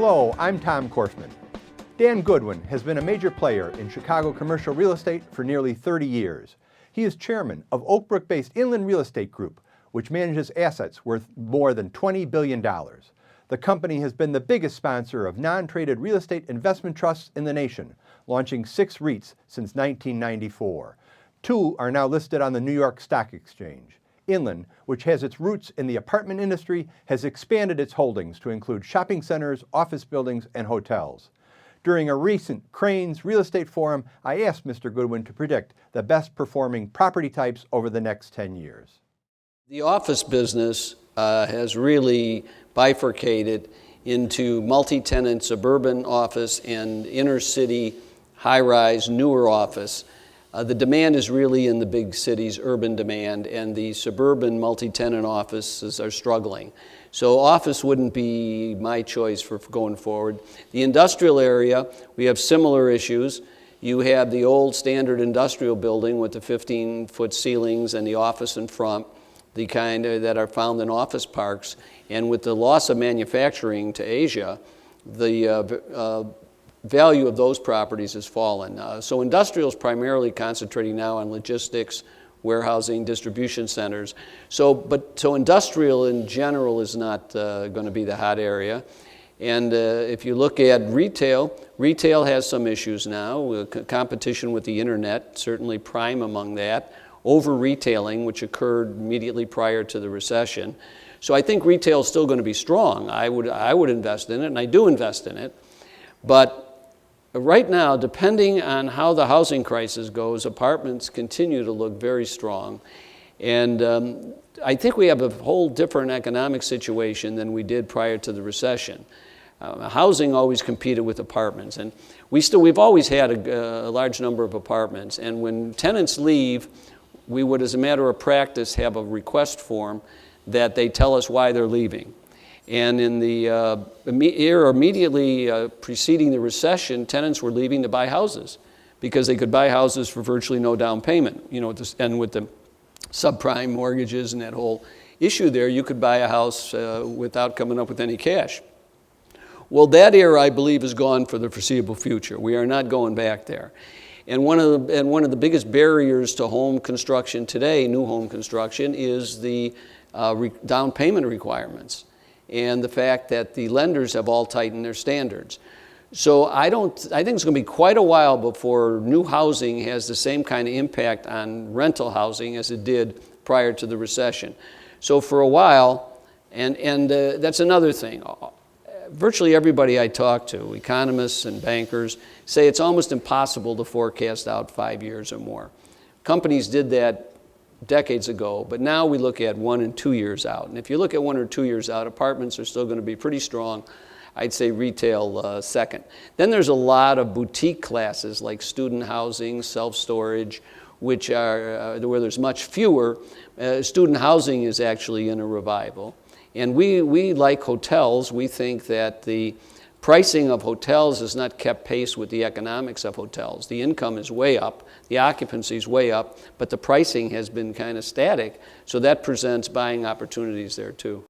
Hello, I'm Tom Korfman. Dan Goodwin has been a major player in Chicago commercial real estate for nearly 30 years. He is chairman of Brook-based Inland Real Estate Group, which manages assets worth more than $20 billion. The company has been the biggest sponsor of non-traded real estate investment trusts in the nation, launching 6 REITs since 1994. 2 are now listed on the New York Stock Exchange. Inland, which has its roots in the apartment industry, has expanded its holdings to include shopping centers, office buildings, and hotels. During a recent Crain's Real Estate Forum, I asked Mr. Goodwin to predict the best performing property types over the next 10 years. The office business has really bifurcated into multi-tenant suburban office and inner city high-rise newer office. The demand is really in the big cities, urban demand, and the suburban multi-tenant offices are struggling. So office wouldn't be my choice for going forward. The industrial area, we have similar issues. You have the old standard industrial building with the 15-foot ceilings and the office in front, the kind that are found in office parks. And with the loss of manufacturing to Asia, the value of those properties has fallen. So industrial is primarily concentrating now on logistics, warehousing, distribution centers. So industrial in general is not going to be the hot area. And if you look at retail has some issues now. Competition with the internet, certainly prime among that. Over-retailing, which occurred immediately prior to the recession. So I think retail is still going to be strong. I would invest in it, and I do invest in it. But right now, depending on how the housing crisis goes, apartments continue to look very strong. And I think we have a whole different economic situation than we did prior to the recession. Housing always competed with apartments. And we've always had a large number of apartments. And when tenants leave, we would, as a matter of practice, have a request form that they tell us why they're leaving. And in the era immediately preceding the recession, tenants were leaving to buy houses because they could buy houses for virtually no down payment. And with the subprime mortgages and that whole issue there, you could buy a house without coming up with any cash. Well, that era, I believe, is gone for the foreseeable future. We are not going back there. And one of the biggest barriers to home construction today, new home construction, is the down payment requirements and the fact that the lenders have all tightened their standards. So I think it's going to be quite a while before new housing has the same kind of impact on rental housing as it did prior to the recession. So for a while, and that's another thing. Virtually everybody I talk to, economists and bankers, say it's almost impossible to forecast out 5 years or more. Companies did that decades ago, but now we look at 1 and 2 years out. And if you look at 1 or 2 years out, apartments are still going to be pretty strong. I'd say retail second. Then there's a lot of boutique classes like student housing, self-storage, which are where there's much fewer. Student housing is actually in a revival. And we like hotels. We think that the pricing of hotels has not kept pace with the economics of hotels. The income is way up, the occupancy is way up, but the pricing has been kind of static, so that presents buying opportunities there too.